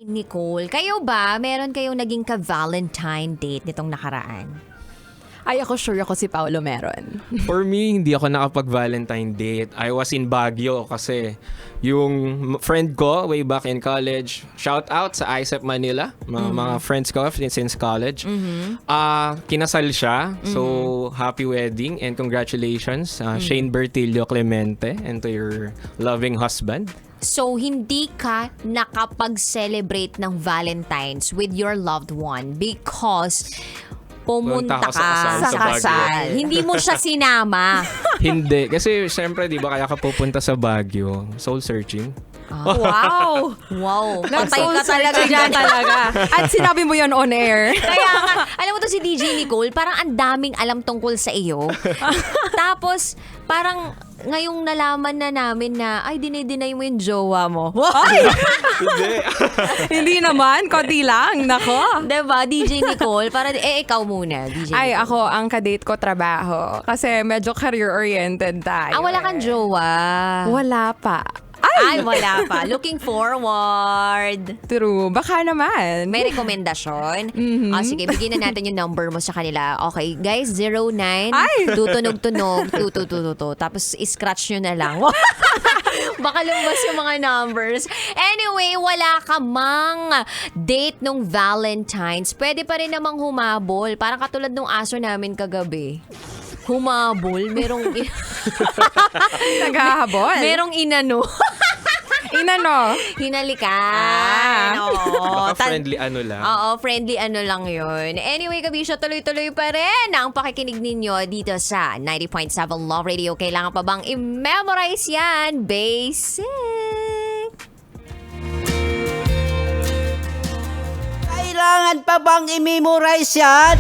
Nicole, kayo ba, meron kayong naging ka-Valentine date nitong nakaraan? Ay, ako sure ako si Paolo meron. For me, hindi ako nakapag-Valentine date. I was in Baguio kasi yung friend ko way back in college, shout out sa ISEP Manila, mga friends ko since college. Kinasal siya. So, happy wedding and congratulations Shane Bertillo Clemente and to your loving husband. So, hindi ka nakapag-celebrate ng Valentine's with your loved one because pumunta Pumunta ka ka sa sa kasal sa kasal. Baguio. Hindi mo siya sinama. Hindi. Kasi syempre, di ba, kaya ka pupunta sa Baguio? Soul searching. Wow! Wow, patay ka talaga Nag-soul-searching dyan. talaga. At sinabi mo yon on air. Kaya nga, alam mo to si DJ Nicole, parang ang daming alam tungkol sa iyo. Tapos, parang ngayong nalaman na namin na, ay, dinay mo yung jowa mo. Ay! Hindi. Hindi naman, konti lang. Nako. Diba, DJ Nicole? Para, ikaw muna, DJ Ay, Nicole. ako, ang kadate ko trabaho. Kasi medyo career-oriented tayo. Wala kang jowa. Wala pa. Ay, wala pa. Looking forward. True. Baka naman. May rekomendasyon? Sige, bigyan na natin yung number mo sa kanila. Okay, guys, 09 Ay! tutunog-tunog 2222. Tapos, scratch nyo na lang. Baka lumabas yung mga numbers. Anyway, wala ka mang date nung Valentine's. Pwede pa rin namang humabol. Parang katulad nung aso namin kagabi. Humabol. Naghahabol. Merong inano. Inano? Hinalikan. Oo. Baka friendly ano lang. Oo, friendly ano lang yun. Anyway, Kabisyo, tuloy-tuloy pa rin ang pakikinig ninyo dito sa 90.7 Love Radio. Kailangan pa bang i-memorize yan? Basic! Kailangan pa bang i-memorize yan?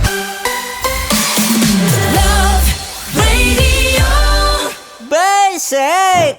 Love Radio. Basic!